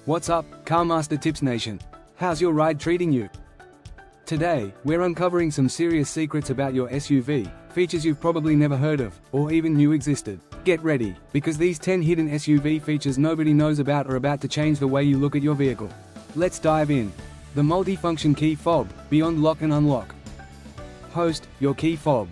What's up, CarMaster Tips Nation? How's your ride treating you? Today, we're uncovering some serious secrets about your SUV, features you've probably never heard of, or even knew existed. Get ready, because these 10 hidden SUV features nobody knows about are about to change the way you look at your vehicle. Let's dive in. The multi-function key fob, beyond lock and unlock. Host, your key fob.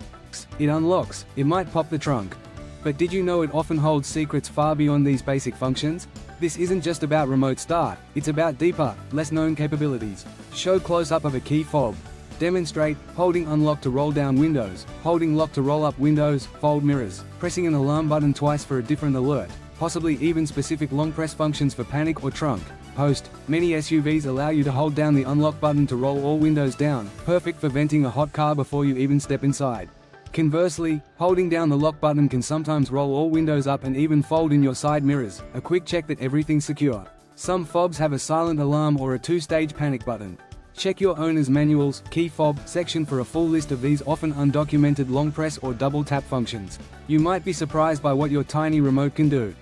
It unlocks, it might pop the trunk. But did you know it often holds secrets far beyond these basic functions? This isn't just about remote start, it's about deeper, less-known capabilities. Show close-up of a key fob. Demonstrate, holding unlock to roll down windows, holding lock to roll up windows, fold mirrors, pressing an alarm button twice for a different alert, possibly even specific long press functions for panic or trunk. Host, many SUVs allow you to hold down the unlock button to roll all windows down, perfect for venting a hot car before you even step inside. Conversely, holding down the lock button can sometimes roll all windows up and even fold in your side mirrors, a quick check that everything's secure. Some fobs have a silent alarm or a two-stage panic button. Check your owner's manual's key fob section for a full list of these often undocumented long press or double tap functions. You might be surprised by what your tiny remote can do.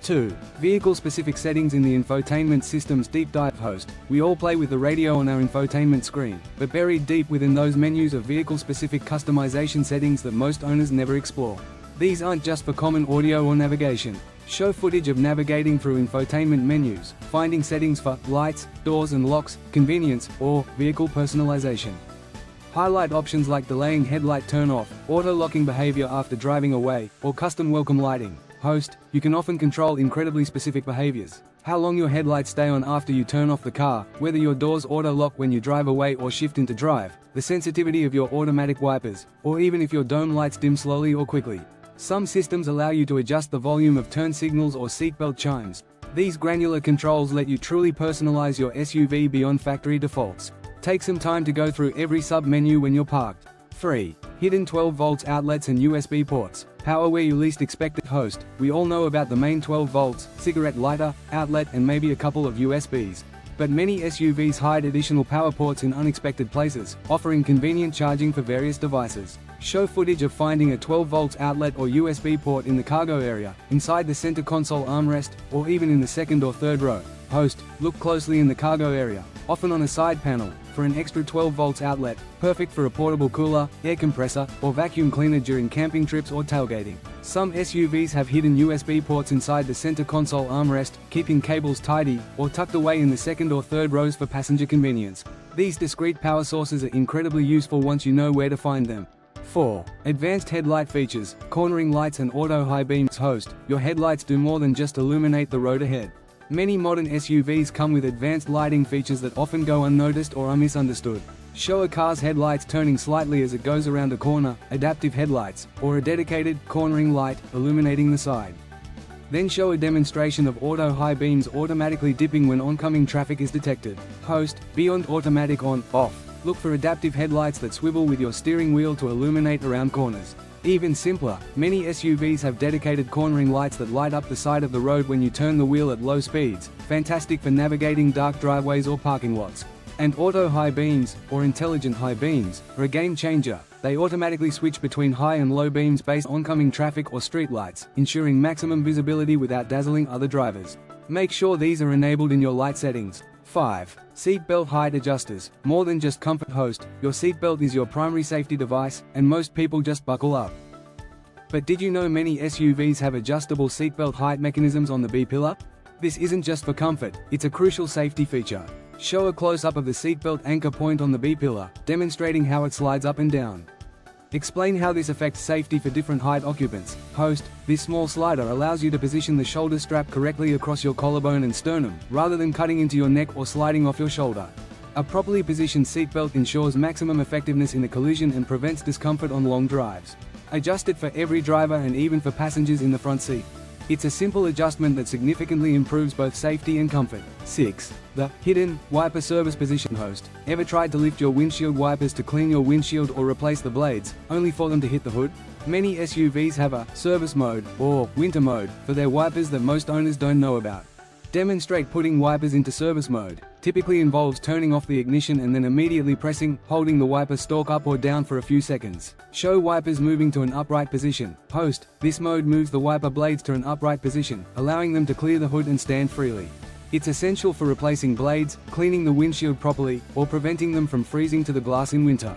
2. Vehicle-specific settings in the infotainment system's deep dive. Host, we all play with the radio on our infotainment screen, but buried deep within those menus are vehicle-specific customization settings that most owners never explore. These aren't just for common audio or navigation. Show footage of navigating through infotainment menus, finding settings for lights, doors and locks, convenience, or vehicle personalization. Highlight options like delaying headlight turn-off, auto-locking behavior after driving away, or custom welcome lighting. Host, you can often control incredibly specific behaviors. How long your headlights stay on after you turn off the car, whether your doors auto-lock when you drive away or shift into drive, the sensitivity of your automatic wipers, or even if your dome lights dim slowly or quickly. Some systems allow you to adjust the volume of turn signals or seatbelt chimes. These granular controls let you truly personalize your SUV beyond factory defaults. Take some time to go through every sub-menu when you're parked. 3. Hidden 12 volts outlets and USB ports. Power where you least expect it. Host, we all know about the main 12 volts, cigarette lighter, outlet and maybe a couple of USBs. But many SUVs hide additional power ports in unexpected places, offering convenient charging for various devices. Show footage of finding a 12 volts outlet or USB port in the cargo area, inside the center console armrest, or even in the second or third row. Host, look closely in the cargo area, often on a side panel, for an extra 12 volts outlet, perfect for a portable cooler, air compressor, or vacuum cleaner during camping trips or tailgating. Some SUVs have hidden USB ports inside the center console armrest, keeping cables tidy, or tucked away in the second or third rows for passenger convenience. These discrete power sources are incredibly useful once you know where to find them. 4. Advanced headlight features, cornering lights and auto high beams. Host, your headlights do more than just illuminate the road ahead. Many modern SUVs come with advanced lighting features that often go unnoticed or are misunderstood. Show a car's headlights turning slightly as it goes around a corner, adaptive headlights, or a dedicated, cornering light, illuminating the side. Then show a demonstration of auto high beams automatically dipping when oncoming traffic is detected. Host, beyond automatic on, off. Look for adaptive headlights that swivel with your steering wheel to illuminate around corners. Even simpler, many SUVs have dedicated cornering lights that light up the side of the road when you turn the wheel at low speeds, fantastic for navigating dark driveways or parking lots. And auto high beams, or intelligent high beams, are a game changer. They automatically switch between high and low beams based on oncoming traffic or street lights, ensuring maximum visibility without dazzling other drivers. Make sure these are enabled in your light settings. 5. Seatbelt height adjusters. More than just comfort. Host, your seatbelt is your primary safety device, and most people just buckle up. But did you know many SUVs have adjustable seatbelt height mechanisms on the B-pillar? This isn't just for comfort, it's a crucial safety feature. Show a close-up of the seatbelt anchor point on the B-pillar, demonstrating how it slides up and down. Explain how this affects safety for different height occupants. Host, this small slider allows you to position the shoulder strap correctly across your collarbone and sternum, rather than cutting into your neck or sliding off your shoulder. A properly positioned seatbelt ensures maximum effectiveness in a collision and prevents discomfort on long drives. Adjust it for every driver and even for passengers in the front seat. It's a simple adjustment that significantly improves both safety and comfort. 6. The hidden wiper service position. Host, ever tried to lift your windshield wipers to clean your windshield or replace the blades, only for them to hit the hood? Many SUVs have a service mode, or winter mode, for their wipers that most owners don't know about. Demonstrate putting wipers into service mode. Typically involves turning off the ignition and then immediately holding the wiper stalk up or down for a few seconds. Show wipers moving to an upright position. Host, this mode moves the wiper blades to an upright position, allowing them to clear the hood and stand freely. It's essential for replacing blades, cleaning the windshield properly, or preventing them from freezing to the glass in winter.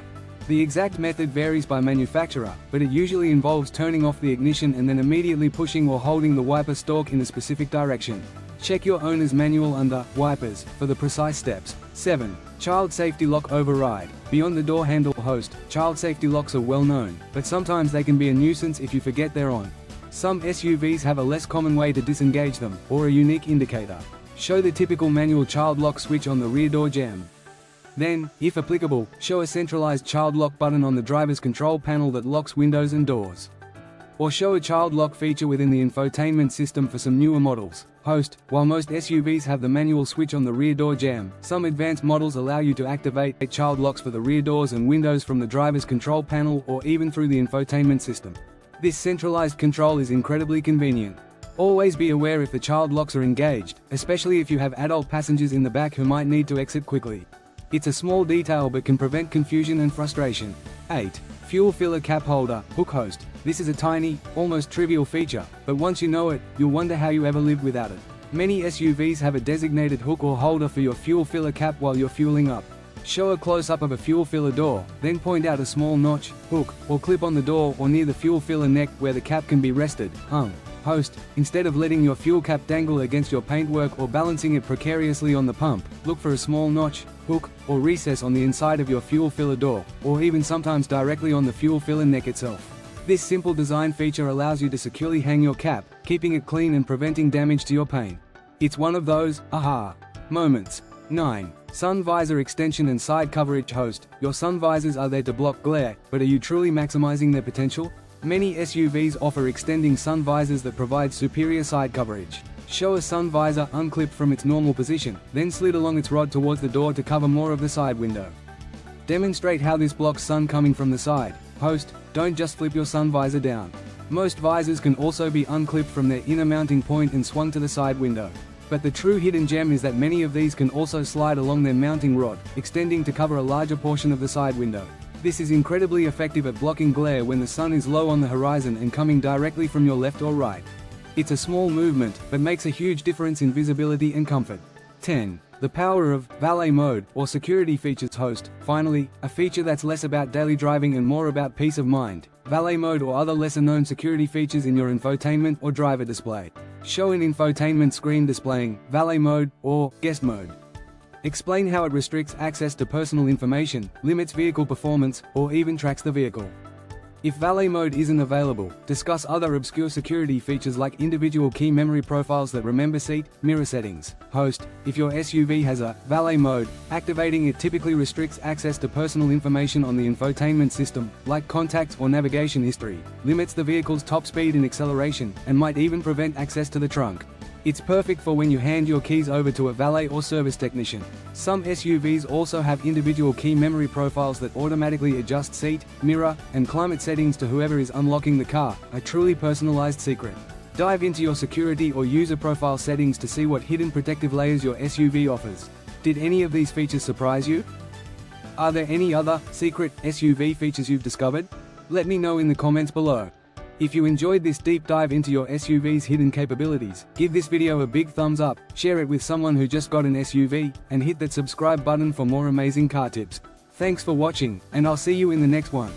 The exact method varies by manufacturer, but it usually involves turning off the ignition and then immediately pushing or holding the wiper stalk in a specific direction. Check your owner's manual under Wipers for the precise steps. 7. Child safety lock override. Beyond the door handle host, child safety locks are well known, but sometimes they can be a nuisance if you forget they're on. Some SUVs have a less common way to disengage them, or a unique indicator. Show the typical manual child lock switch on the rear door jamb. Then, if applicable, show a centralized child lock button on the driver's control panel that locks windows and doors. Or show a child lock feature within the infotainment system for some newer models. Host. While most SUVs have the manual switch on the rear door jamb, some advanced models allow you to activate child locks for the rear doors and windows from the driver's control panel or even through the infotainment system. This centralized control is incredibly convenient. Always be aware if the child locks are engaged, especially if you have adult passengers in the back who might need to exit quickly. It's a small detail but can prevent confusion and frustration. 8. Fuel filler cap holder, hook host. This is a tiny, almost trivial feature, but once you know it, you'll wonder how you ever lived without it. Many SUVs have a designated hook or holder for your fuel filler cap while you're fueling up. Show a close-up of a fuel filler door, then point out a small notch, hook, or clip on the door or near the fuel filler neck where the cap can be rested, hung. Host. Instead of letting your fuel cap dangle against your paintwork or balancing it precariously on the pump, look for a small notch, hook, or recess on the inside of your fuel filler door, or even sometimes directly on the fuel filler neck itself. This simple design feature allows you to securely hang your cap, keeping it clean and preventing damage to your paint. It's one of those aha moments. 9. Sun visor extension and side coverage host. Your sun visors are there to block glare, but are you truly maximizing their potential? Many SUVs offer extending sun visors that provide superior side coverage. Show a sun visor unclipped from its normal position, then slid along its rod towards the door to cover more of the side window. Demonstrate how this blocks sun coming from the side. Host. Don't just flip your sun visor down. Most visors can also be unclipped from their inner mounting point and swung to the side window. But the true hidden gem is that many of these can also slide along their mounting rod, extending to cover a larger portion of the side window. This is incredibly effective at blocking glare when the sun is low on the horizon and coming directly from your left or right. It's a small movement, but makes a huge difference in visibility and comfort. 10. The power of valet mode, or security features host. Finally, a feature that's less about daily driving and more about peace of mind. Valet mode or other lesser-known security features in your infotainment or driver display. Show an infotainment screen displaying valet mode or guest mode. Explain how it restricts access to personal information, limits vehicle performance, or even tracks the vehicle. If valet mode isn't available, discuss other obscure security features like individual key memory profiles that remember seat, mirror settings. Host. If your SUV has a valet mode, activating it typically restricts access to personal information on the infotainment system, like contacts or navigation history, limits the vehicle's top speed and acceleration, and might even prevent access to the trunk. It's perfect for when you hand your keys over to a valet or service technician. Some SUVs also have individual key memory profiles that automatically adjust seat, mirror, and climate settings to whoever is unlocking the car, a truly personalized secret. Dive into your security or user profile settings to see what hidden protective layers your SUV offers. Did any of these features surprise you? Are there any other secret SUV features you've discovered? Let me know in the comments below. If you enjoyed this deep dive into your SUV's hidden capabilities, give this video a big thumbs up, share it with someone who just got an SUV, and hit that subscribe button for more amazing car tips. Thanks for watching, and I'll see you in the next one.